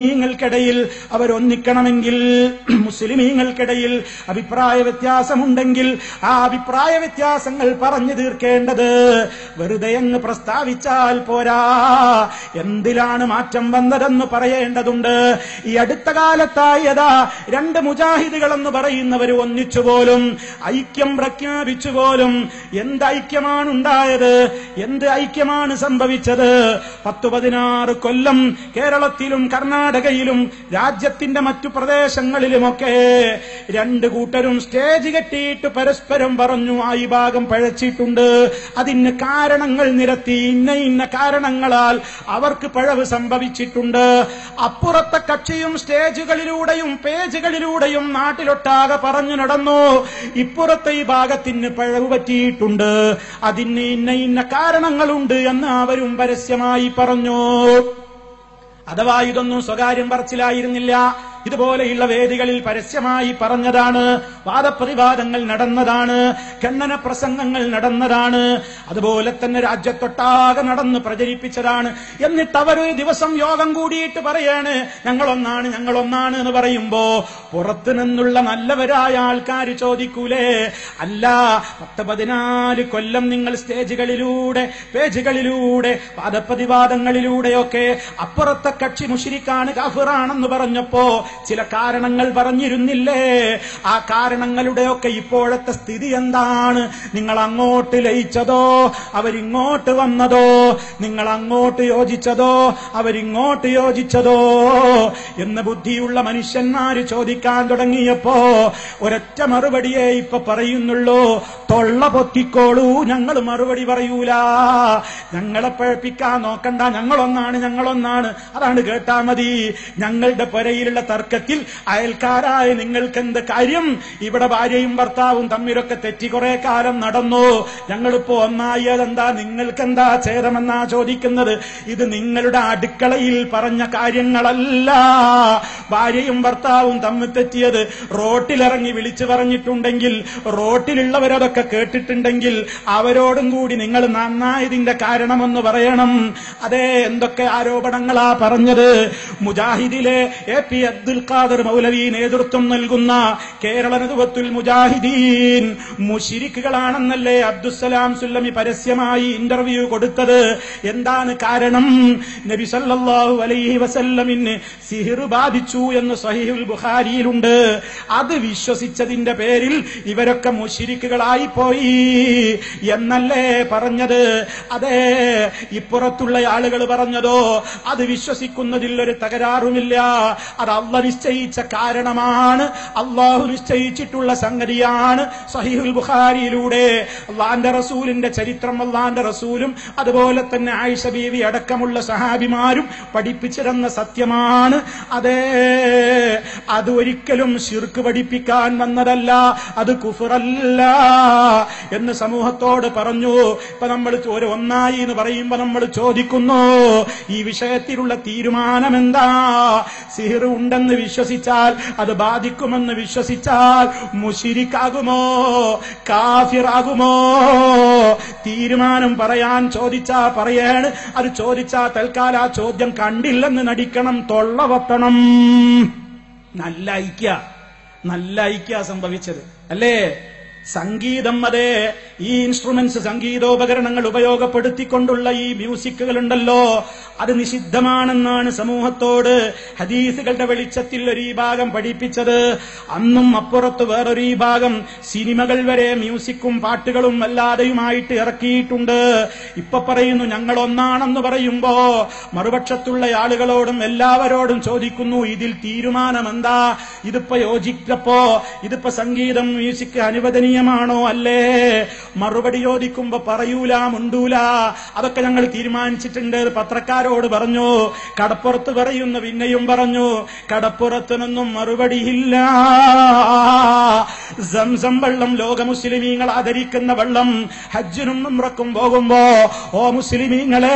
മുസ്ലിമീങ്ങൾക്കിടയിൽ അവരൊന്നിക്കണമെങ്കിൽ, മുസ്ലിമീങ്ങൾക്കിടയിൽ അഭിപ്രായ വ്യത്യാസമുണ്ടെങ്കിൽ ആ അഭിപ്രായ വ്യത്യാസങ്ങൾ പറഞ്ഞു തീർക്കേണ്ടത് വെറുതെ അങ്ങ് പ്രസ്താവിച്ചാൽ പോരാ. എന്തിലാണ് മാറ്റം വന്നതെന്ന് പറയേണ്ടതുണ്ട്. ഈ അടുത്ത കാലത്തായതാ രണ്ട് മുജാഹിദുകളെന്ന് പറയുന്നവർ ഒന്നിച്ചുപോലും ഐക്യം പ്രഖ്യാപിച്ചുപോലും എന്ത് ഐക്യമാണുണ്ടായത്? എന്ത് ഐക്യമാണ് സംഭവിച്ചത്? 10-16 കൊല്ലം കേരളത്തിലും കർണാടകയിലും രാജ്യത്തിന്റെ മറ്റു പ്രദേശങ്ങളിലുമൊക്കെ രണ്ട് കൂട്ടരും സ്റ്റേജ് കെട്ടിയിട്ട് പരസ്പരം പറഞ്ഞു ആ ഈ ഭാഗം പഴച്ചിട്ടുണ്ട്, അതിന് കാരണങ്ങൾ നിരത്തി, ഇന്ന കാരണങ്ങളാൽ അവർക്ക് പഴവ് സംഭവിച്ചിട്ടുണ്ട്. അപ്പുറത്തെ കക്ഷിയും സ്റ്റേജുകളിലൂടെയും പേജുകളിലൂടെയും നാട്ടിലൊട്ടാകെ പറഞ്ഞു നടന്നു, ഇപ്പുറത്തെ ഈ ഭാഗത്തിന് പഴവ് പറ്റിയിട്ടുണ്ട്, അതിന് ഇന്ന കാരണങ്ങളുണ്ട് എന്ന് അവരും പരസ്യമായി പറഞ്ഞു. അഥവാ ഇതൊന്നും സ്വകാര്യം പറച്ചിലായിരുന്നില്ല, ഇതുപോലെയുള്ള വേദികളിൽ പരസ്യമായി പറഞ്ഞതാണ്, വാദപ്രതിവാദങ്ങൾ നടന്നതാണ്, ഖണ്ഡന പ്രസംഗങ്ങൾ നടന്നതാണ്, അതുപോലെ തന്നെ രാജ്യത്തൊട്ടാകെ നടന്ന് പ്രചരിപ്പിച്ചതാണ്. എന്നിട്ട് അവരൊരു ദിവസം യോഗം കൂടിയിട്ട് പറയാണ് ഞങ്ങളൊന്നാണ് എന്ന് പറയുമ്പോ പുറത്തു നിന്നുള്ള നല്ലവരായ ആൾക്കാർ ചോദിക്കൂലേ, അല്ല 10-14 കൊല്ലം നിങ്ങൾ സ്റ്റേജുകളിലൂടെ പേജുകളിലൂടെ വാദപ്രതിവാദങ്ങളിലൂടെയൊക്കെ അപ്പുറത്തെ കക്ഷി മുശ്രിക്കാണ് കാഫിറാണെന്ന് പറഞ്ഞപ്പോ ചില കാരണങ്ങൾ പറഞ്ഞിരുന്നില്ലേ? ആ കാരണങ്ങളുടെയൊക്കെ ഇപ്പോഴത്തെ സ്ഥിതി എന്താണ്? നിങ്ങൾ അങ്ങോട്ട് ലയിച്ചതോ അവരിങ്ങോട്ട് വന്നതോ? നിങ്ങൾ അങ്ങോട്ട് യോജിച്ചതോ അവരിങ്ങോട്ട് യോജിച്ചതോ എന്ന് ബുദ്ധിയുള്ള മനുഷ്യന്മാര് ചോദിക്കാൻ തുടങ്ങിയപ്പോ ഒരൊറ്റ മറുപടിയേ ഇപ്പൊ പറയുന്നുള്ളൂ, തൊള്ള പൊത്തിക്കോളൂ, ഞങ്ങൾ മറുപടി പറയൂല, ഞങ്ങളെ പഴപ്പിക്കാൻ നോക്കണ്ട, ഞങ്ങളൊന്നാണ് അതാണ് കേട്ടാ മതി. ഞങ്ങളുടെ പുരയിലുള്ള തർക്കത്തിൽ അയൽക്കാരായ നിങ്ങൾക്കെന്ത് കാര്യം? ഇവിടെ ഭാര്യയും ഭർത്താവും തമ്മിലൊക്കെ തെറ്റി കുറെ കാലം നടന്നു, ഞങ്ങളിപ്പോ ഒന്നായതെന്താ? നിങ്ങൾക്കെന്താ ഛേദമെന്നാ ചോദിക്കുന്നത്? ഇത് നിങ്ങളുടെ അടുക്കളയിൽ പറഞ്ഞ കാര്യങ്ങളല്ല. ഭാര്യയും ഭർത്താവും തമ്മിൽ തെറ്റിയത് റോട്ടിലിറങ്ങി വിളിച്ചു പറഞ്ഞിട്ടുണ്ടെങ്കിൽ, റോട്ടിലുള്ളവരതൊക്കെ കേട്ടിട്ടുണ്ടെങ്കിൽ അവരോടും കൂടി നിങ്ങൾ നന്നായതിന്റെ കാരണമെന്ന് പറയണം. അതേ, എന്തൊക്കെ ആരോപണങ്ങളാ പറഞ്ഞത്? മുജാഹിദിലെ AP അബ്ദുൽ ഖാദർ മൗലവി നേതൃത്വം നൽകുന്ന കേരള നദുവത്തുൽ മുജാഹിദീൻ മുശ്രിക്കുകളാണെന്നല്ലേ അബ്ദുസ്സലാം സുല്ലമി പരസ്യമായി ഇന്റർവ്യൂ കൊടുത്തത്? എന്താണ് കാരണം? നബി സല്ലല്ലാഹു അലൈഹി വസല്ലമിന് സിഹിർ ബാധിച്ചു എന്ന് സ്വഹീഹുൽ ബുഖാരിയിലുണ്ട്. അത് വിശ്വസിച്ചതിന്റെ പേരിൽ ഇവരൊക്കെ മുശ്രിക്കുകളായി പോയി എന്നല്ലേ പറഞ്ഞത്? അതെ, ഇപ്പുറത്തുള്ള ആളുകൾ പറഞ്ഞതോ അത് വിശ്വസിക്കുന്നതിൽ ഒരു തകരാറുമില്ല, അത് അള്ളാഹു നിശ്ചയിച്ച കാരണമാണ്, അള്ളാഹു നിശ്ചയിച്ചിട്ടുള്ള സംഗതിയാണ്. സ്വഹീഹുൽ ബുഖാരിയിലൂടെ അള്ളാന്റെ റസൂലിന്റെ ചരിത്രം, അള്ളാന്റെ റസൂലും അതുപോലെ തന്നെ ആയിഷ ബീവി അടക്കമുള്ള സഹാബിമാരും പഠിപ്പിച്ചിരുന്ന സത്യമാണ്. അതേ, അത് ഒരിക്കലും ശിർക്ക് പഠിപ്പിക്കാൻ വന്നതല്ല, അത് കുഫറല്ല എന്ന് സമൂഹത്തോട് പറഞ്ഞു. ഇപ്പൊ നമ്മൾ ഒന്നായി എന്ന് പറയുമ്പോ നമ്മൾ ചോദിക്കുന്നു, ഈ വിഷയത്തിലുള്ള തീരുമാനം എന്താ? സിഹിർ ഉണ്ടെന്ന് വിശ്വസിച്ചാൽ, അത് ബാധിക്കുമെന്ന് വിശ്വസിച്ചാൽ മുശ്രിക്കാകുമോ കാഫിറാകുമോ? തീരുമാനം പറയാൻ ചോദിച്ചാ പറയാണ്, അത് ചോദിച്ചാ തൽക്കാല ആ ചോദ്യം കണ്ടില്ലെന്ന് നടിക്കണം, തൊള്ളവത്തണം. നല്ല ഐക്യ സംഭവിച്ചത് അല്ലേ? സംഗീതം, അതെ, ഈ ഇൻസ്ട്രുമെന്റ്സ്, സംഗീതോപകരണങ്ങൾ ഉപയോഗപ്പെടുത്തിക്കൊണ്ടുള്ള ഈ മ്യൂസിക്കുകൾ ഉണ്ടല്ലോ, അത് നിഷിദ്ധമാണെന്നാണ് സമൂഹത്തോട് ഹദീസുകളുടെ വെളിച്ചത്തിൽ ഒരു ഭാഗം പഠിപ്പിച്ചത്. അന്നും അപ്പുറത്ത് വേറൊരു ഭാഗം സിനിമകൾ വരെ മ്യൂസിക്കും പാട്ടുകളും അല്ലാതെയുമായിട്ട് ഇറക്കിയിട്ടുണ്ട്. ഇപ്പൊ പറയുന്നു ഞങ്ങളൊന്നാണെന്ന് പറയുമ്പോ മറുപക്ഷത്തുള്ള ആളുകളോടും എല്ലാവരോടും ചോദിക്കുന്നു, ഇതിൽ തീരുമാനം എന്താ? ഇതിപ്പോ യോജിച്ചപ്പോ ഇതിപ്പോ സംഗീതം മ്യൂസിക് അനുവദനീയമാണോ അല്ലേ? മറുപടി ചോദിക്കുമ്പോ പറയൂല, മുണ്ടൂല, അതൊക്കെ ഞങ്ങൾ തീരുമാനിച്ചിട്ടുണ്ട്. പത്രക്കാരോട് പറഞ്ഞു, കടപ്പുറത്ത് പറയുന്നു, പിന്നെയും പറഞ്ഞു, കടപ്പുറത്ത് നിന്നും മറുപടിയില്ല. സംസം വെള്ളം ലോക മുസ്ലിമീങ്ങൾ ആദരിക്കുന്ന വെള്ളം ഹജ്ജിനും ഉംറക്കും പോകുമ്പോ, ഓ മുസ്ലിമീങ്ങളെ,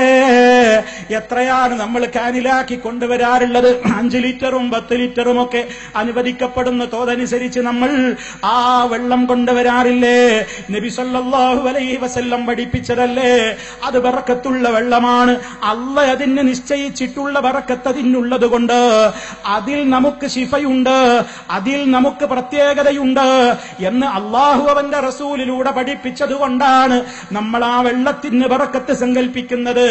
എത്രയാണ് നമ്മൾ കാനിലാക്കി കൊണ്ടുവരാറുള്ളത്? 5 ലിറ്ററും 10 ലിറ്ററും ഒക്കെ അനുവദിക്കപ്പെടുന്ന തോതനുസരിച്ച് നമ്മൾ ആ വെള്ളം കൊണ്ടുവരാറില്ലേ? നബി സല്ലല്ലാഹു സല്ലല്ലാഹു അലൈഹി വസല്ലം പഠിപ്പിച്ചതല്ലേ? അത് ബറക്കത്തുള്ള വെള്ളമാണ്. അല്ലാഹ് അതിന് നിശ്ചയിച്ചിട്ടുള്ള ബറക്കത്ത് അതിനുള്ളത് കൊണ്ട് അതിൽ നമുക്ക് ശിഫയുണ്ട്, അതിൽ നമുക്ക് പ്രത്യേകതയുണ്ട് എന്ന് അല്ലാഹു അവന്റെ റസൂലിലൂടെ പഠിപ്പിച്ചത് കൊണ്ടാണ് നമ്മൾ ആ വെള്ളത്തിന് ബറക്കത്ത് സങ്കല്പിക്കുന്നത്.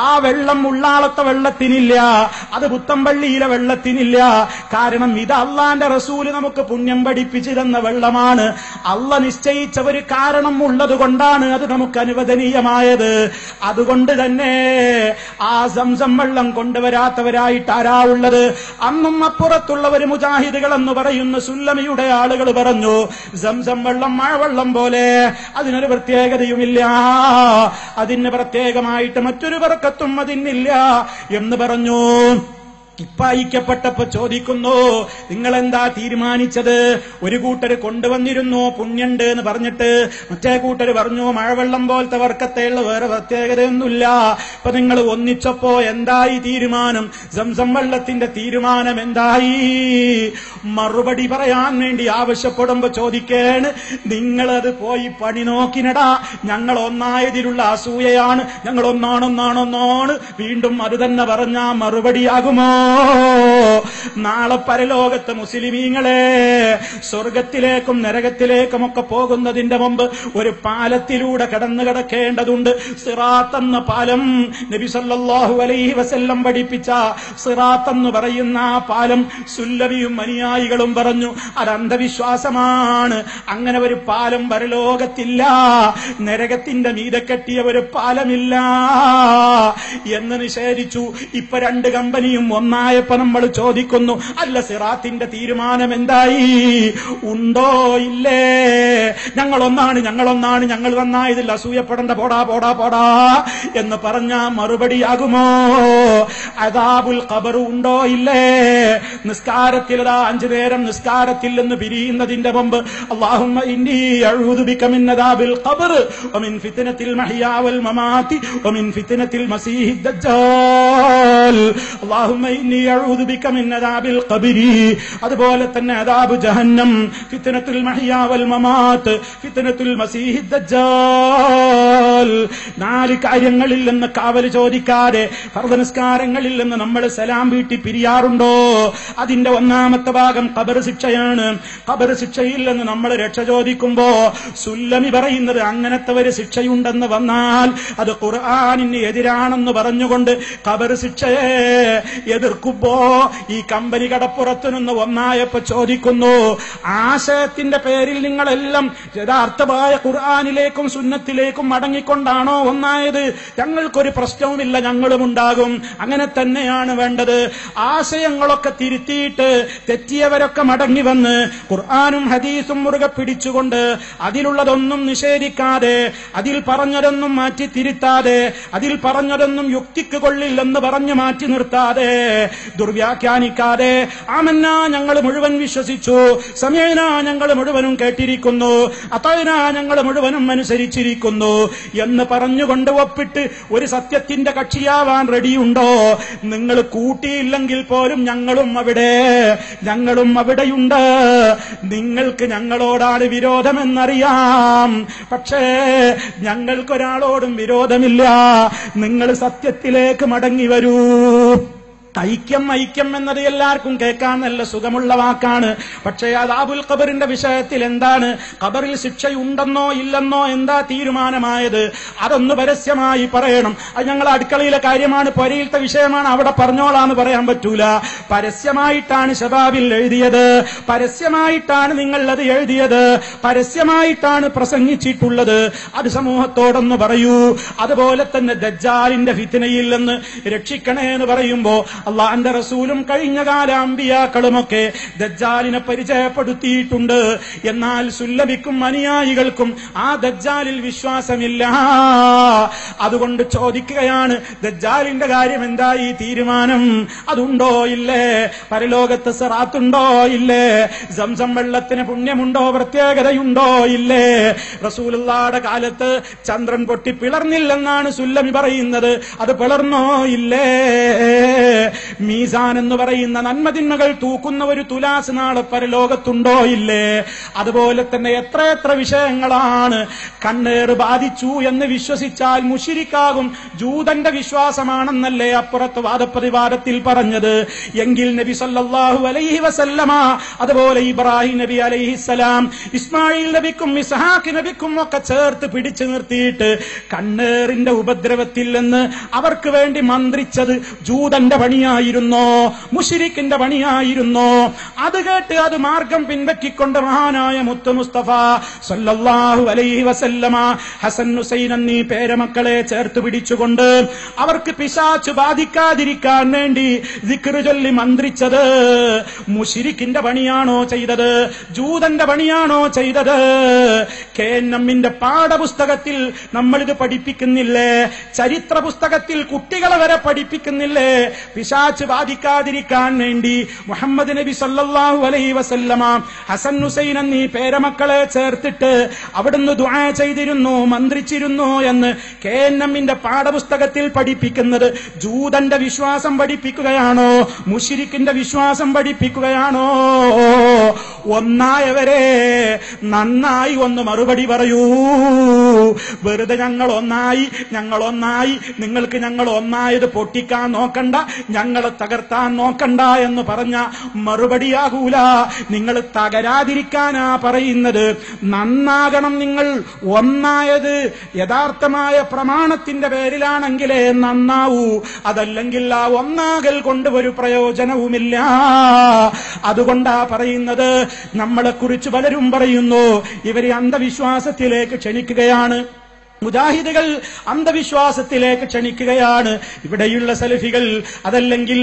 ആ വെള്ളം ഉള്ളാളത്തെ വെള്ളത്തിനില്ല, അത് പുത്തമ്പള്ളിയിലെ വെള്ളത്തിനില്ല. കാരണം ഇത് അള്ളാന്റെ റസൂല് നമുക്ക് പുണ്യം പഠിപ്പിച്ചു തന്ന വെള്ളമാണ്. അള്ളാഹ് നിശ്ചയിച്ച ഒരു കാരണം ഉള്ളത് കൊണ്ടാണ് അത് നമുക്ക് അനുവദനീയമായത്. അതുകൊണ്ട് തന്നെ ആ സംസം വെള്ളം കൊണ്ടുവരാത്തവരായിട്ട് ആരാ ഉള്ളത്? അന്നും അപ്പുറത്തുള്ള ഒരു മുജാഹിദുകൾ എന്ന് പറയുന്ന സുല്ലമിയുടെ ആളുകൾ പറഞ്ഞു, സംസം വെള്ളം മഴവെള്ളം പോലെ, അതിനൊരു പ്രത്യേകതയുമില്ല, അതിന് പ്രത്യേകമായിട്ട് മറ്റൊരു ബർക്കത്തും അതിനില്ല എന്ന് പറഞ്ഞു. ഇപ്പായിക്കപ്പെട്ടപ്പോ ചോദിക്കുന്നു, നിങ്ങളെന്താ തീരുമാനിച്ചത്? ഒരു കൂട്ടര് കൊണ്ടുവന്നിരുന്നു പുണ്യുണ്ട് എന്ന് പറഞ്ഞിട്ട്, മറ്റേ കൂട്ടര് പറഞ്ഞു മഴവെള്ളം പോലത്തെ വർക്കത്തേയുള്ള വേറെ പ്രത്യേകതയൊന്നുമില്ല. ഇപ്പൊ നിങ്ങൾ ഒന്നിച്ചപ്പോ എന്തായി തീരുമാനം? സംസം വെള്ളത്തിന്റെ തീരുമാനം എന്തായി? മറുപടി പറയാൻ വേണ്ടി ആവശ്യപ്പെടുമ്പോ ചോദിക്കേണ്, നിങ്ങളത് പോയി പണി നോക്കിനടാ, ഞങ്ങൾ ഒന്നായതിലുള്ള അസൂയയാണ്, ഞങ്ങൾ ഒന്നാണ്. വീണ്ടും അത് തന്നെ പറഞ്ഞാ മറുപടിയാകുമോ? നാളെ പരലോകത്ത് മുസ്ലിമീങ്ങളെ സ്വർഗത്തിലേക്കും നരകത്തിലേക്കും ഒക്കെ പോകുന്നതിന്റെ മുമ്പ് ഒരു പാലത്തിലൂടെ കടന്നു കിടക്കേണ്ടതുണ്ട്. സിറാത്ത് എന്ന പാലം, നബി സല്ലല്ലാഹു അലൈഹി വസല്ലം പഠിപ്പിച്ച സിറാത്ത് എന്ന് പറയുന്ന ആ പാലം സുല്ലമിയും അനുയായികളും പറഞ്ഞു അത് അന്ധവിശ്വാസമാണ്. അങ്ങനെ ഒരു പാലം പരലോകത്തില്ല, നരകത്തിന്റെ മീതെ കെട്ടിയ ഒരു പാലമില്ല എന്ന് നിഷേധിച്ചു. ഇപ്പൊ രണ്ട് കമ്പനിയും ഒന്നായപ്പോ നമ്മൾ ചോദിക്കുന്നു, അല്ല സിറാത്തിന്റെ തീരുമാനം എന്തായി? ഉണ്ടോ ഇല്ലേ? ഞങ്ങളൊന്നാണ്, ഞങ്ങൾ നന്നായതിൽ അസൂയപ്പെടേണ്ട, പോടാ എന്ന് പറഞ്ഞ മറുപടിയാകുമോ? അദാബുൽ ഖബർ ഉണ്ടോ ഇല്ലേ? നിസ്കാരത്തിൽ 5 നേരം നിസ്കാരത്തിൽ നിന്ന് പിരിയുന്നതിന്റെ മുമ്പ് അല്ലാഹുമ്മ ഇന്നി അഊദു ബിക മിൻ അദാബിൽ ഖബർ വമിൻ ഫിത്നത്തിൽ മഹ്യാ വൽ മമാതി വമിൻ ഫിത്നത്തിൽ മസീഹിദ് ദജ്ജാൽ. അല്ലാഹുമ്മ ഇന്നി അഊദു ബിക മിൻ അദാബിൽ ഖബരി, അതുപോലെ തന്നെ അദാബ് ജഹന്നം, ഫിത്നത്തുൽ മഹ്യാ വൽ മമാത്, ഫിത്നത്തുൽ മസീഹിദ് ദജ്ജാൽ. 4 കാര്യങ്ങളിൽ നിന്ന് കാവൽ ചോദിക്കാതെ ഫർദ് നിസ്കാരങ്ങളിൽ നിന്ന് നമ്മൾ സലാം വീട്ടി പിരിയാറുണ്ടോ? അതിന്റെ ഒന്നാമത്തെ ഭാഗം ഖബർ ശിക്ഷയാണ്. ഖബർ ശിക്ഷയിൽ നിന്ന് നമ്മൾ രക്ഷ ചോദിക്കുമ്പോ സുല്ലമി പറയുന്നത് അങ്ങനത്തെ ഒരു ശിക്ഷയുണ്ടെന്ന് വന്നാൽ അത് ഖുർആനിന് എതിരാണെന്ന് പറഞ്ഞുകൊണ്ട് ഖബർ ശിക്ഷയെ എതിർക്കുമ്പോ ഈ കമ്പനി കടപ്പുറത്തു നിന്ന് ഒന്നായപ്പോ ചോദിക്കുന്നു, ആശയത്തിന്റെ പേരിൽ നിങ്ങളെല്ലാം യഥാർത്ഥമായ ഖുർആനിലേക്കും സുന്നത്തിലേക്കും മടങ്ങിക്കൊണ്ടാണോ ഒന്നായത്? ഞങ്ങൾക്കൊരു പ്രശ്നവുമില്ല, ഞങ്ങളും ഉണ്ടാകും. അങ്ങനെ തന്നെയാണ് വേണ്ടത്. ആശയങ്ങളൊക്കെ തിരുത്തിയിട്ട് തെറ്റിയവരൊക്കെ മടങ്ങി വന്ന് ഖുർആനും ഹദീസും മുറുകെ പിടിച്ചുകൊണ്ട് അതിലുള്ളതൊന്നും നിഷേധിക്കാതെ, അതിൽ പറഞ്ഞതൊന്നും മാറ്റി തിരുത്താതെ, അതിൽ പറഞ്ഞതൊന്നും യുക്തിക്ക് കൊള്ളില്ലെന്ന് പറഞ്ഞു മാറ്റി നിർത്താതെ, ദുർവ്യാഖ്യാനിക്കാതെ, ആമന്ന ഞങ്ങൾ മുഴുവൻ വിശ്വസിച്ചു, സമയന ഞങ്ങൾ മുഴുവനും കേട്ടിരിക്കുന്നു, അത്തയന ഞങ്ങൾ മുഴുവനും അനുസരിച്ചിരിക്കുന്നു എന്ന് പറഞ്ഞുകൊണ്ട് ഒപ്പിട്ട് ഒരു സത്യത്തിന്റെ കക്ഷിയാവാൻ റെഡിയുണ്ടോ? നിങ്ങൾ കൂട്ടിയില്ലെങ്കിൽ പോലും ഞങ്ങളും അവിടെയുണ്ട്. നിങ്ങൾക്ക് ഞങ്ങളോടാണ് വിരോധമെന്നറിയാം, പക്ഷേ ഞങ്ങൾക്കൊരാളോടും വിരോധമില്ല. നിങ്ങൾ സത്യത്തിലേക്ക് മടങ്ങി വരൂ. ഐക്യം എന്നത് എല്ലാവർക്കും കേൾക്കാൻ നല്ല സുഖമുള്ള വാക്കാണ്. പക്ഷേ അദാബുൽ ഖബറിന്റെ വിഷയത്തിൽ എന്താണ്? ഖബറിൽ ശിക്ഷയുണ്ടെന്നോ ഇല്ലെന്നോ എന്താ തീരുമാനമായത്? അതൊന്ന് പരസ്യമായി പറയണം. അത് ഞങ്ങൾ അടുക്കളയിലെ കാര്യമാണ്, പൊരയിലത്തെ വിഷയമാണ്, അവിടെ പറഞ്ഞോളാന്ന് പറയാൻ പറ്റൂല. പരസ്യമായിട്ടാണ് ശബാബിൽ എഴുതിയത്, പരസ്യമായിട്ടാണ് നിങ്ങൾ അത് എഴുതിയത്, പരസ്യമായിട്ടാണ് പ്രസംഗിച്ചിട്ടുള്ളത്. അത് സമൂഹത്തോടൊന്ന് പറയൂ. അതുപോലെ തന്നെ ദജ്ജാലിന്റെ ഫിത്നയിൽ നിന്ന് രക്ഷിക്കണേ എന്ന് പറയുമ്പോ അള്ളാഹുവിന്റെ റസൂലും കഴിഞ്ഞ കാല അമ്പിയാക്കളുമൊക്കെ ദജ്ജാലിനെ പരിചയപ്പെടുത്തിയിട്ടുണ്ട്. എന്നാൽ സുല്ലമിക്കും അനുയായികൾക്കും ആ ദജ്ജാലിൽ വിശ്വാസമില്ല. അതുകൊണ്ട് ചോദിക്കുകയാണ്, ദജ്ജാലിന്റെ കാര്യം എന്തായി തീരുമാനം? അതുണ്ടോ ഇല്ലേ? പരലോകത്ത് സിറാത്തുണ്ടോ ഇല്ലേ? സംസം വെള്ളത്തിന് പുണ്യമുണ്ടോ, പ്രത്യേകതയുണ്ടോ ഇല്ലേ? റസൂലുള്ളാഹിയുടെ കാലത്ത് ചന്ദ്രൻ പൊട്ടി പിളർന്നില്ലെന്നാണ് സുല്ലമി പറയുന്നത്. അത് പിളർന്നോ ഇല്ലേ? മീസാൻ എന്ന് പറയുന്ന നന്മതിന്മകൾ തൂക്കുന്ന ഒരു തുലാസ് നാളെ പരലോകത്തുണ്ടോ ഇല്ലേ? അതുപോലെ തന്നെ എത്ര വിഷയങ്ങളാണ്. കണ്ണേറ് ബാധിച്ചു എന്ന് വിശ്വസിച്ചാൽ മുശ്രിക്കാകും. ജൂതന്റെ വിശ്വാസമാണെന്നല്ലേ അപ്പുറത്ത് വാദപ്രതിവാദത്തിൽ പറഞ്ഞത്. എങ്കിൽ നബി സല്ലല്ലാഹു അലൈഹി വസല്ലമ അതുപോലെ ഇബ്രാഹിം നബി അലൈഹിസ്സലാം ഇസ്മായിൽ നബിക്കും ഇസ്ഹാഖ് നബിക്കും ഒക്കെ ചേർത്ത് പിടിച്ചു നിർത്തിയിട്ട് കണ്ണേറിന്റെ ഉപദ്രവത്തിൽ നിന്ന് അവർക്ക് വേണ്ടി മന്ത്രിച്ചത് ജൂതന്റെ പണിയായിരുന്നോ, മുശ്രിക്കിന്റെ പണിയായിരുന്നോ? അത് കേട്ട് അത് മാർഗം പിൻപറ്റിക്കൊണ്ട് മഹാനായ മുത്തു മുസ്തഫ സല്ലല്ലാഹു അലൈഹി വസല്ലമ ഹസൻ ഹുസൈൻ എന്നീ പേരമക്കളെ ചേർത്ത് പിടിച്ചുകൊണ്ട് അവർക്ക് പിശാച് ബാധിക്കാതിരിക്കാൻ വേണ്ടി ദിക്ർ ചൊല്ലി മന്ത്രിച്ചത് മുശ്രിക്കിന്റെ പണിയാണോ ചെയ്തത്? ജൂതന്റെ പണിയാണോ ചെയ്തത്? KNM-ന്റെ പാഠപുസ്തകത്തിൽ നമ്മളിത് പഠിപ്പിക്കുന്നില്ലേ? ചരിത്ര പുസ്തകത്തിൽ കുട്ടികളെ വരെ പഠിപ്പിക്കുന്നില്ലേ? പിശാച് ബാധിക്കാതിരിക്കാൻ വേണ്ടി മുഹമ്മദ് നബി സല്ലല്ലാഹു അലൈഹി വസല്ലമ ഹസൻ ഹുസൈൻ എന്നീ പേരമക്കളെ ചേർത്തിട്ട് അവിടുന്ന് ദുആ ചെയ്തിരുന്നു, മന്ത്രിച്ചിരുന്നു എന്ന് KNM-ന്റെ പാഠപുസ്തകത്തിൽ പഠിപ്പിക്കുന്നത് ജൂതന്റെ വിശ്വാസം പഠിപ്പിക്കുകയാണോ? മുശ്രിക്കിന്റെ വിശ്വാസം പഠിപ്പിക്കുകയാണോ? ഒന്നായവരെ നന്നായി ഒന്ന് മറുപടി പറയൂ. വെറുതെ ഞങ്ങൾ ഒന്നായി, നിങ്ങൾക്ക് ഞങ്ങൾ ഒന്നായത് പൊട്ടിക്കാൻ നോക്കണ്ട, ഞങ്ങളെ തകർത്താൻ നോക്കണ്ട എന്ന് പറഞ്ഞ മറുപടിയാകൂല. നിങ്ങൾ തകരാതിരിക്കാനാ പറയുന്നത്. നന്നാകണം. നിങ്ങൾ ഒന്നായത് യഥാർത്ഥമായ പ്രമാണത്തിന്റെ പേരിലാണെങ്കിലേ നന്നാവൂ. അതല്ലെങ്കിൽ ആ ഒന്നാകൽ കൊണ്ട് ഒരു പ്രയോജനവുമില്ല. അതുകൊണ്ടാ പറയുന്നത്. നമ്മളെക്കുറിച്ച് പലരും പറയുന്നു ഇവരെ അന്ധവിശ്വാസത്തിലേക്ക് ക്ഷണിക്കുകയാണ്, മുജാഹിദുകൾ അന്ധവിശ്വാസത്തിലേക്ക് ക്ഷണിക്കുകയാണ്. ഇവിടെയുള്ള സലഫികൾ അതല്ലെങ്കിൽ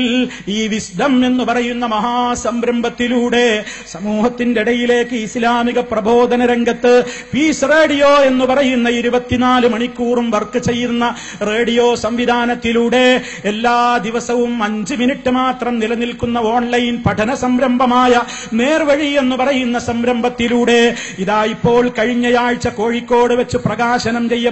ഈ വിസ്ഡം എന്ന് പറയുന്ന മഹാസംരംഭത്തിലൂടെ സമൂഹത്തിന്റെ ഇടയിലേക്ക് ഇസ്ലാമിക പ്രബോധന രംഗത്ത് പീസ് റേഡിയോ എന്ന് പറയുന്ന 24 മണിക്കൂറും വർക്ക് ചെയ്യുന്ന റേഡിയോ സംവിധാനത്തിലൂടെ എല്ലാ ദിവസവും 5 മിനിറ്റ് മാത്രം നിലനിൽക്കുന്ന ഓൺലൈൻ പഠന സംരംഭമായ നേർവഴി എന്ന് പറയുന്ന സംരംഭത്തിലൂടെ ഇതാ ഇപ്പോൾ കഴിഞ്ഞയാഴ്ച കോഴിക്കോട് വെച്ച് പ്രകാശനം ചെയ്യപ്പെട്ട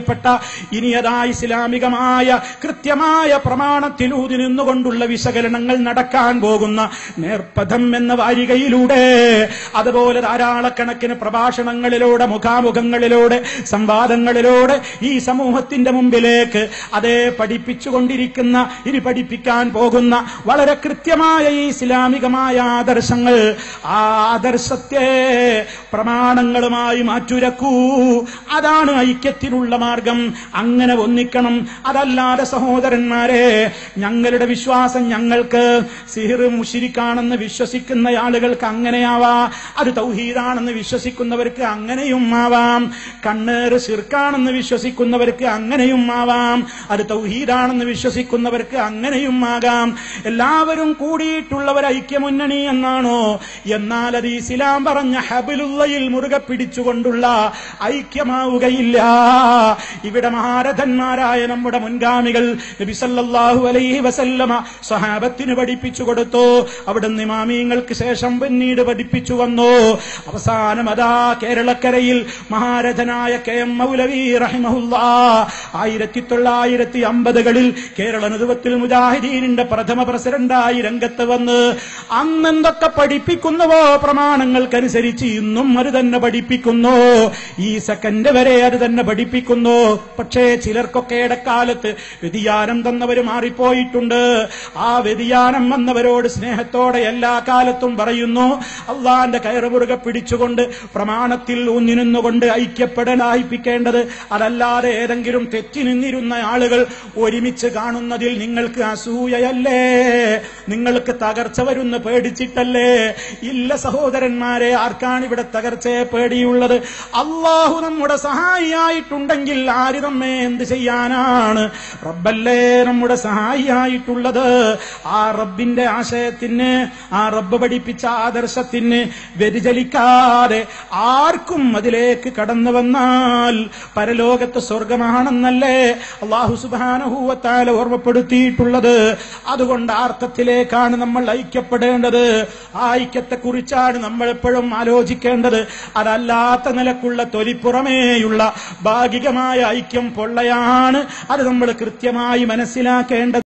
ഇനി അതാ ഇസ്ലാമികമായ കൃത്യമായ പ്രമാണത്തിലൂതി നിന്നുകൊണ്ടുള്ള വിശകലനങ്ങൾ നടക്കാൻ പോകുന്ന നേർപഥം എന്ന വാരികയിലൂടെ അതുപോലെ ധാരാളക്കണക്കിന് പ്രഭാഷണങ്ങളിലൂടെ, മുഖാമുഖങ്ങളിലൂടെ, സംവാദങ്ങളിലൂടെ ഈ സമൂഹത്തിന്റെ മുമ്പിലേക്ക് അതേ പഠിപ്പിച്ചുകൊണ്ടിരിക്കുന്ന, ഇനി പഠിപ്പിക്കാൻ പോകുന്ന വളരെ കൃത്യമായ ഈ ഇസ്ലാമികമായ ആദർശങ്ങൾ, ആ ആദർശത്തെ പ്രമാണങ്ങളുമായി മാറ്റുരക്കൂ. അതാണ് ഐക്യത്തിനുള്ള മാർഗം. അങ്ങനെ ഒന്നിക്കണം. അതല്ലാതെ സഹോദരന്മാരെ, ഞങ്ങളുടെ വിശ്വാസം ഞങ്ങൾക്ക് സിഹിർ മുശ്രിക്കാണെന്ന് വിശ്വസിക്കുന്ന ആളുകൾക്ക് അങ്ങനെയാവാ, അത് തൗഹീദാണെന്ന് വിശ്വസിക്കുന്നവർക്ക് അങ്ങനെയും ആവാം. കണ്ണേറ് ശിർക്കാണെന്ന് വിശ്വസിക്കുന്നവർക്ക് അങ്ങനെയും ആവാം, അത് തൗഹീദാണെന്ന് വിശ്വസിക്കുന്നവർക്ക് അങ്ങനെയും ആകാം. എല്ലാവരും കൂടിയിട്ടുള്ള ഒരു ഐക്യമുന്നണി എന്നാണോ? എന്നാൽ അത് ഇസ്ലാം പറഞ്ഞ ഹബിലുള്ളയിൽ മുറുകെ പിടിച്ചുകൊണ്ടുള്ള ഐക്യമാവുകയില്ല. ഇവിടെ മഹാരഥന്മാരായ നമ്മുടെ മുൻഗാമികൾ നബി സല്ലല്ലാഹു അലൈഹി വസല്ലമ സ്വഹാബത്തിന് പഠിപ്പിച്ചു കൊടുത്തു. അവിടുന്ന് ഇമാമിങ്ങൾക്ക് ശേഷം പിന്നീട് പഠിപ്പിച്ചു വന്നു. അവസാനം അതാ കേരളക്കരയിൽ മഹാരഥനായ KM മൗലവി റഹിമഹുല്ലാഹ് 1950കളിൽ കേരള നദുവത്തുൽ മുജാഹിദീനിന്റെ പ്രഥമ പ്രസിഡന്റായി രംഗത്ത് വന്ന് അന്നെന്തൊക്കെ പഠിപ്പിക്കുന്നുവോ പ്രമാണങ്ങൾക്കനുസരിച്ച് ഇന്നും അത് തന്നെ പഠിപ്പിക്കുന്നു. ഈ സെക്കൻഡ് വരെ അത് തന്നെ പഠിപ്പിക്കുന്നു. പക്ഷേ ചിലർക്കൊക്കെ ഇടക്കാലത്ത് വ്യതിയാനം തന്നവർ മാറിപ്പോയിട്ടുണ്ട്. ആ വ്യതിയാനം വന്നവരോട് സ്നേഹത്തോടെ എല്ലാ കാലത്തും പറയുന്നു, അള്ളാന്റെ കയറ് മുറുകെ പിടിച്ചുകൊണ്ട് പ്രമാണത്തിൽ ഊന്നി നിന്നുകൊണ്ട് ഐക്യപ്പെടാനായിപ്പിക്കേണ്ടത്. അതല്ലാതെ ഏതെങ്കിലും തെറ്റി നിന്നിരുന്ന ആളുകൾ ഒരുമിച്ച് കാണുന്നതിൽ നിങ്ങൾക്ക് അസൂയയല്ലേ? നിങ്ങൾക്ക് തകർച്ച വരുന്ന പേടിച്ചിട്ടല്ലേ? ഇല്ല സഹോദരന്മാരെ, ആർക്കാണ് ഇവിടെ തകർച്ചയെ പേടിയുള്ളത്? അള്ളാഹു നമ്മുടെ സഹായിയായിട്ടുണ്ടെങ്കിൽ ആര് നമ്മെ എന്ത് ചെയ്യാനാണ്? റബ്ബല്ലേ നമ്മുടെ സഹായിയായിട്ടുള്ളത്. ആ റബ്ബിന്റെ ആശയത്തിന്, ആ റബ്ബ് പഠിപ്പിച്ച ആദർശത്തിന് വ്യതിചലിക്കാതെ ആർക്കും അതിലേക്ക് കടന്നു വന്നാൽ പരലോകത്ത് സ്വർഗമാണെന്നല്ലേ അല്ലാഹു സുബ്ഹാനഹു വ തആല ഓർമ്മപ്പെടുത്തിയിട്ടുള്ളത്. അതുകൊണ്ട് ആ അർത്ഥത്തിലേക്കാണ് നമ്മൾ ഐക്യപ്പെടേണ്ടത്. ആ ഐക്യത്തെക്കുറിച്ചാണ് നമ്മൾ എപ്പോഴും ആലോചിക്കേണ്ടത്. അതല്ലാത്ത നിലക്കുള്ള തൊലിപ്പുറമേയുള്ള ഭാഗികമായ ഐക്യം പൊള്ളയാണ്. അത് നമ്മൾ കൃത്യമായി മനസ്സിലാക്കേണ്ടത്.